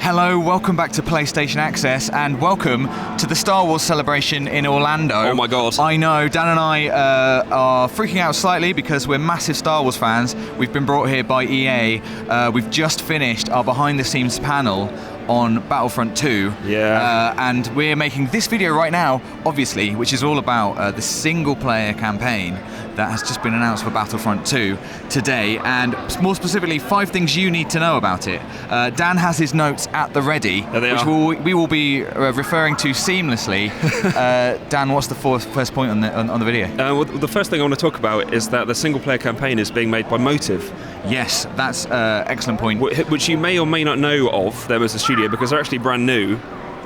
Hello, welcome back to PlayStation Access, and welcome to the Star Wars celebration in Orlando. Oh my god. I know, Dan and I are freaking out slightly because we're massive Star Wars fans. We've been brought here by EA. We've just finished our behind-the-scenes panel on Battlefront 2. Yeah. And we're making this video right now, obviously, which is all about the single-player campaign that has just been announced for Battlefront 2 today, and more specifically, 5 things you need to know about it. Dan has his notes at the ready, which we will be referring to seamlessly. Dan, what's the first point on the video? Well, the first thing I want to talk about is that the single-player campaign is being made by Motive. Yes, that's an excellent point. Which you may or may not know of them as a studio, because they're actually brand new.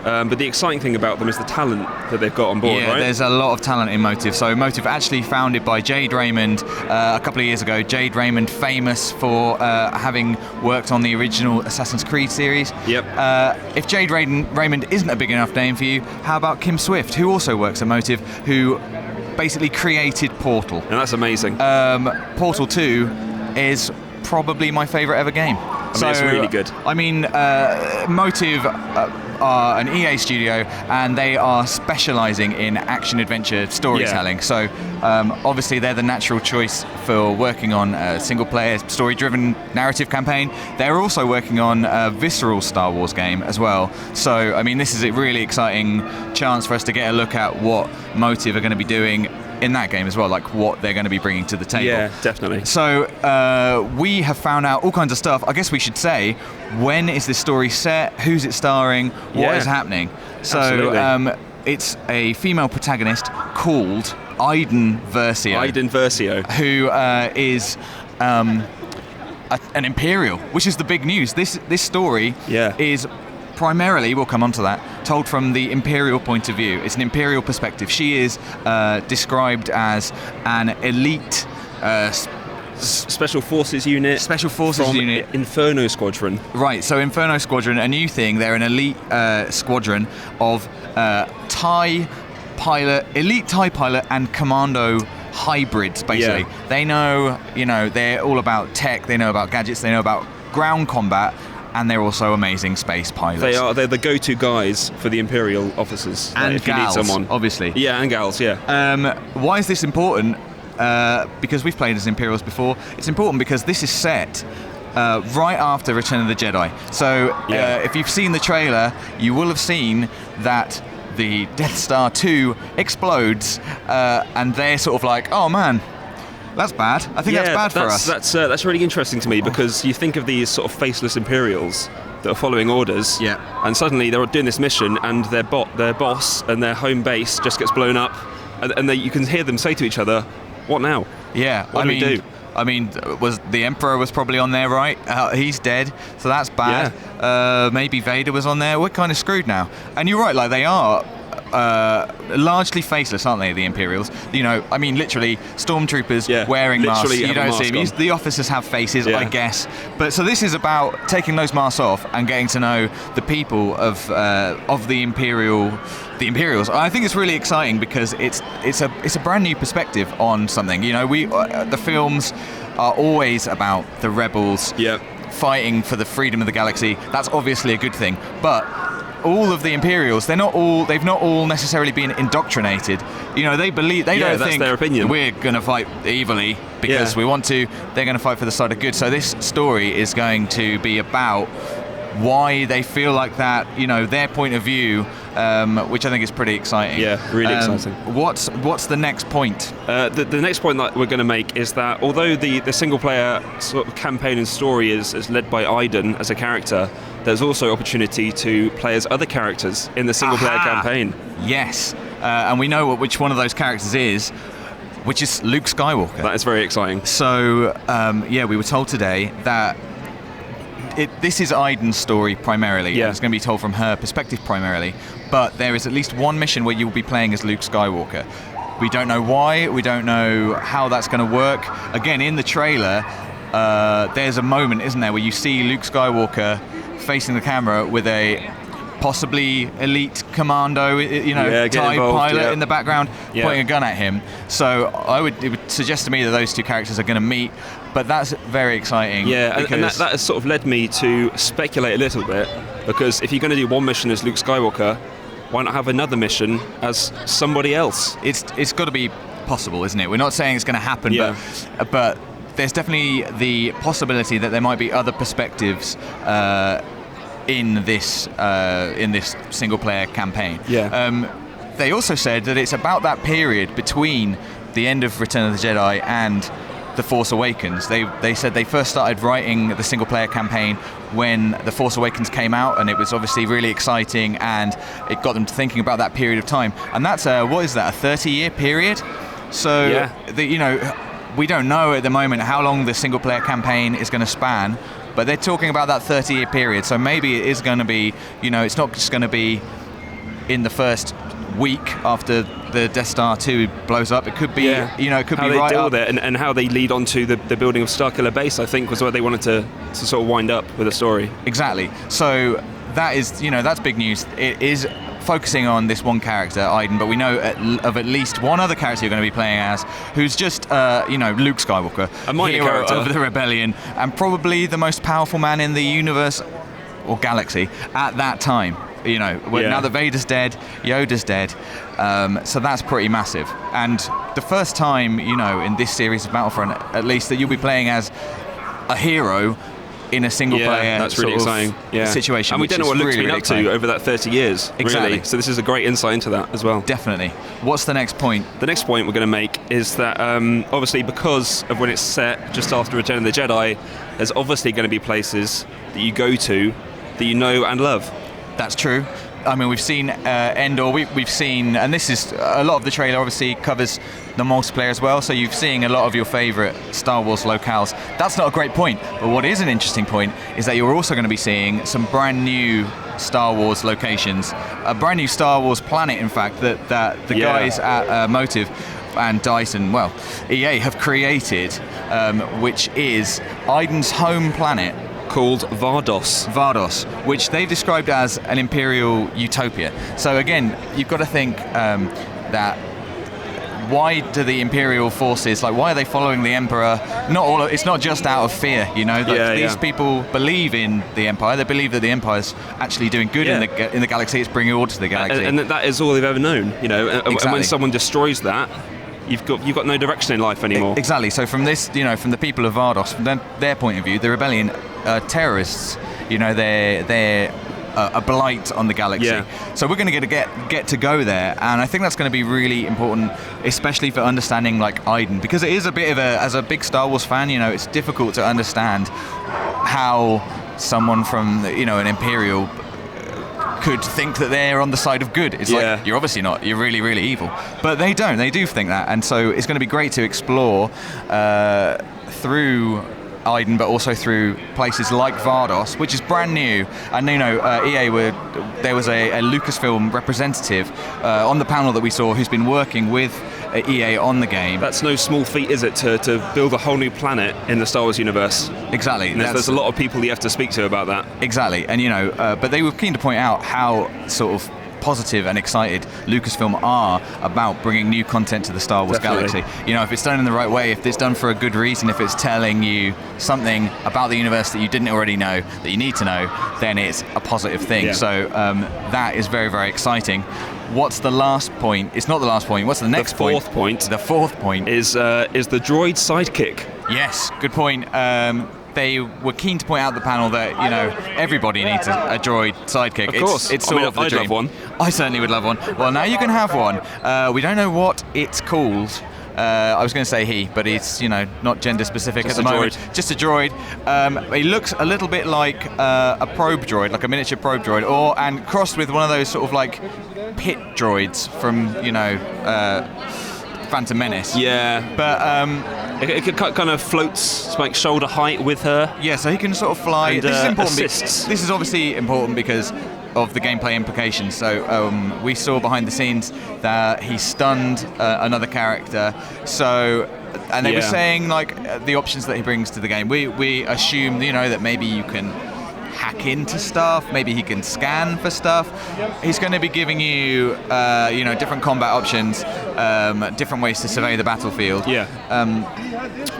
But the exciting thing about them is the talent that they've got on board, yeah, right? There's a lot of talent in Motive. So Motive actually founded by Jade Raymond a couple of years ago. Jade Raymond, famous for having worked on the original Assassin's Creed series. Yep. If Jade Raymond isn't a big enough name for you, how about Kim Swift, who also works at Motive, who basically created Portal. And that's amazing. Portal 2 is probably my favourite ever game. It's really good. I mean, Motive are an EA studio, and they are specialising in action-adventure storytelling. Yeah. So obviously they're the natural choice for working on a single-player, story-driven narrative campaign. They're also working on a visceral Star Wars game as well. So, I mean, this is a really exciting chance for us to get a look at what Motive are going to be doing in that game as well, like what they're going to be bringing to the table. Yeah, definitely. So we have found out all kinds of stuff. I guess we should say, when is this story set? Who's it starring? What is happening? So it's a female protagonist called Iden Versio. Iden Versio. Who is an Imperial, which is the big news. This story is primarily, we'll come on to that, told from the Imperial point of view. It's an Imperial perspective. She is described as an elite Special Forces unit. From Inferno Squadron. Right, so Inferno Squadron, a new thing. They're an elite squadron of elite TIE pilot and commando hybrids, basically. Yeah. They know, they're all about tech, they know about gadgets, they know about ground combat, and they're also amazing space pilots. They're the go-to guys for the Imperial officers. And if gals, you need someone. obviously. Yeah, and gals, yeah. Why is this important? Because we've played as Imperials before. It's important because this is set right after Return of the Jedi. So if you've seen the trailer, you will have seen that the Death Star 2 explodes, and they're sort of like, oh man, that's bad. I think that's bad for us. That's really interesting to me, because you think of these sort of faceless Imperials that are following orders, and suddenly they're doing this mission, and their boss and their home base just gets blown up, and you can hear them say to each other, "What now? Yeah, what do we do?" I mean, was the Emperor was probably on there, right? He's dead, so that's bad. Yeah. Maybe Vader was on there. We're kind of screwed now. And you're right, like they are largely faceless, aren't they, the Imperials? I mean, literally stormtroopers wearing masks. You don't see them. The officers have faces, I guess. But so this is about taking those masks off and getting to know the people of the Imperials. I think it's really exciting because it's a brand new perspective on something. The films are always about the rebels fighting for the freedom of the galaxy. That's obviously a good thing, but all of the Imperials, they've not all necessarily been indoctrinated. They don't think their opinion. We're going to fight evilly because we want to. They're going to fight for the side of good. So this story is going to be about why they feel like that, their point of view, which I think is pretty exciting. Yeah, really exciting. What's the next point? The next point that we're going to make is that although the single-player sort of campaign and story is led by Iden as a character, there's also opportunity to play as other characters in the single-player campaign. Yes, and we know which one of those characters is, which is Luke Skywalker. That is very exciting. So, we were told today that this is Iden's story primarily. Yeah. It's going to be told from her perspective primarily, but there is at least one mission where you'll be playing as Luke Skywalker. We don't know why, we don't know how that's going to work. Again, in the trailer, there's a moment, isn't there, where you see Luke Skywalker facing the camera with a possibly elite commando, type pilot in the background, pointing a gun at him. So it would suggest to me that those two characters are going to meet, but that's very exciting. Yeah, and that has sort of led me to speculate a little bit, because if you're going to do one mission as Luke Skywalker, why not have another mission as somebody else? It's got to be possible, isn't it? We're not saying it's going to happen, but there's definitely the possibility that there might be other perspectives in this single player campaign. They also said that it's about that period between the end of Return of the Jedi and The Force Awakens. They said they first started writing the single player campaign when The Force Awakens came out, and it was obviously really exciting, and it got them to thinking about that period of time. And that's a 30-year period? So we don't know at the moment how long the single player campaign is going to span, but they're talking about that 30-year period. So maybe it is going to be, it's not just going to be in the first week after the Death Star 2 blows up. It could be, it could how be they right deal up. with it, and how they lead on to the building of Starkiller Base, I think, was where they wanted to sort of wind up with the story. Exactly. So that is, that's big news. It is focusing on this one character, Iden, but we know of at least one other character you're going to be playing as, who's just, Luke Skywalker, a minor hero character of the Rebellion, and probably the most powerful man in the universe or galaxy at that time. Now that Vader's dead, Yoda's dead, so that's pretty massive. And the first time, in this series of Battlefront, at least, that you'll be playing as a hero in a single player that's really exciting. Situation. And we don't know what Luke's been up to over that 30 years, exactly. Really. So this is a great insight into that as well. Definitely. What's the next point? The next point we're going to make is that obviously, because of when it's set just after Return of the Jedi, there's obviously going to be places that you go to that you know and love. That's true. I mean, we've seen Endor, we've seen, and this is, a lot of the trailer obviously covers the multiplayer as well, so you've seen a lot of your favourite Star Wars locales. That's not a great point, but what is an interesting point is that you're also going to be seeing some brand new Star Wars locations, a brand new Star Wars planet, in fact, that the guys at Motive and Dyson, EA have created, which is Iden's home planet, called Vardos, which they've described as an imperial utopia. So again, you've got to think that why do the imperial forces, why are they following the Emperor? It's not just out of fear, these people believe in the Empire. They believe that the Empire's actually doing good in the galaxy. It's bringing order to the galaxy, and that is all they've ever known. Exactly. And when someone destroys that, you've got no direction in life anymore. Exactly. So from this, from the people of Vardos, from their point of view, the rebellion are terrorists. They're a blight on the galaxy. So we're going to get to go there, and I think that's going to be really important, especially for understanding Iden, because it is a bit of as a big Star Wars fan, it's difficult to understand how someone from an Imperial could think that they're on the side of good. It's you're obviously not. You're really, really evil. But they don't. They do think that, and so it's going to be great to explore through Iden, but also through places like Vardos, which is brand new. And EA there was a Lucasfilm representative on the panel that we saw who's been working with EA on the game. That's no small feat, is it, to build a whole new planet in the Star Wars universe? Exactly. There's a lot of people you have to speak to about that. Exactly. And but they were keen to point out how sort of positive and excited Lucasfilm are about bringing new content to the Star Wars galaxy. If it's done in the right way, if it's done for a good reason, if it's telling you something about the universe that you didn't already know, that you need to know, then it's a positive thing. So that is very, very exciting. What's the last point? It's not the last point. What's the next point? The fourth point is the droid sidekick. Yes, good point. They were keen to point out the panel that everybody needs a droid sidekick. Of course, it's sort of the I'd dream. love one. I certainly would love one. Well, now you can have one. We don't know what it's called. I was going to say he, but it's not gender specific at the moment. Just a droid. He looks a little bit like a probe droid, like a miniature probe droid, and crossed with one of those sort of pit droids from Phantom Menace. But it kind of floats shoulder height with her. Yeah, so he can sort of fly. And, this is important. Assists. This is obviously important because of the gameplay implications. So we saw behind the scenes that he stunned another character. And they were saying the options that he brings to the game. We assume that maybe you can hack into stuff. Maybe he can scan for stuff. He's going to be giving you, different combat options, different ways to survey the battlefield.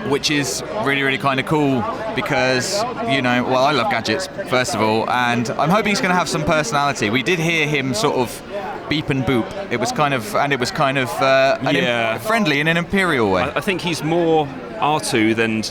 Which is really, really kind of cool because, I love gadgets, first of all, and I'm hoping he's going to have some personality. We did hear him sort of beep and boop. It was kind of friendly in an Imperial way. I think he's more R2 than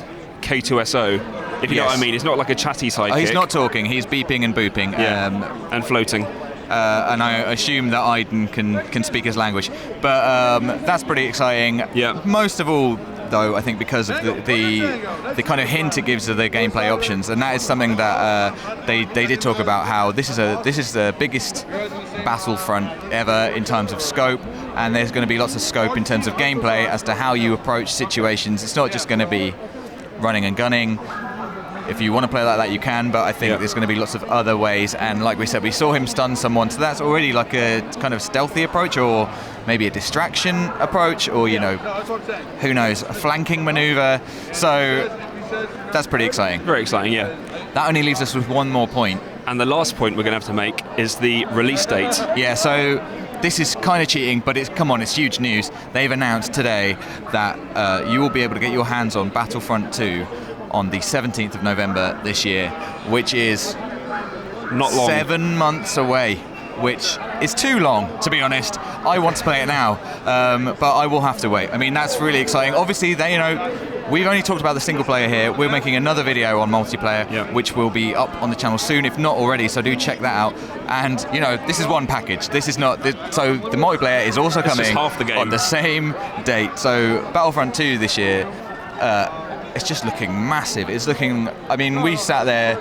K2SO, if you know what I mean. It's not like a chatty sidekick. He's not talking, he's beeping and booping. And floating. And I assume that Iden can speak his language. But that's pretty exciting. Yeah. Most of all, though, I think because of the kind of hint it gives of the gameplay options, and that is something that they did talk about, how this is the biggest Battlefront ever in terms of scope, and there's going to be lots of scope in terms of gameplay as to how you approach situations. It's not just going to be running and gunning. If you want to play like that, you can, but I think there's going to be lots of other ways. And like we said, we saw him stun someone, so that's already like a kind of stealthy approach, or maybe a distraction approach, or, who knows, a flanking maneuver. So that's pretty exciting. Very exciting, yeah. That only leaves us with one more point. And the last point we're going to have to make is the release date. Yeah, so this is kind of cheating, but it's huge news. They've announced today that you will be able to get your hands on Battlefront 2 on the 17th of November this year, which is not long. 7 months away, which is too long, to be honest. I want to play it now, but I will have to wait. I mean, that's really exciting. Obviously, we've only talked about the single player here. We're making another video on multiplayer, which will be up on the channel soon, if not already, so do check that out. And, this is one package. This is not... So the multiplayer is also coming half the game on the same date. So Battlefront 2 this year... it's just looking massive. It's looking... I mean, we sat there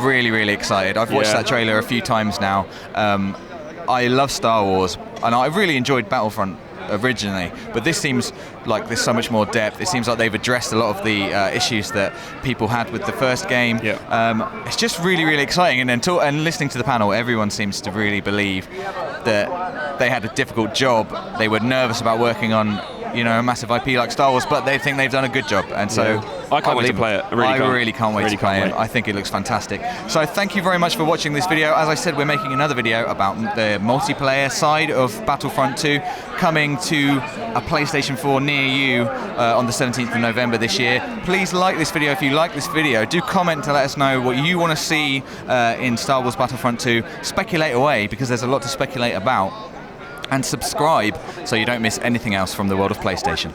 really, really excited. I've watched that trailer a few times now. I love Star Wars, and I really enjoyed Battlefront originally, but this seems like there's so much more depth. It seems like they've addressed a lot of the issues that people had with the first game. It's just really, really exciting. And listening to the panel, everyone seems to really believe that they had a difficult job. They were nervous about working on a massive IP like Star Wars, but they think they've done a good job, and so I can't wait to play it. I really can't wait to play it. I think it looks fantastic. So thank you very much for watching this video. As I said, we're making another video about the multiplayer side of Battlefront 2, coming to a PlayStation 4 near you on the 17th of November this year. Please like this video if you like this video. Do comment to let us know what you want to see in Star Wars Battlefront 2. Speculate away, because there's a lot to speculate about. And subscribe so you don't miss anything else from the world of PlayStation.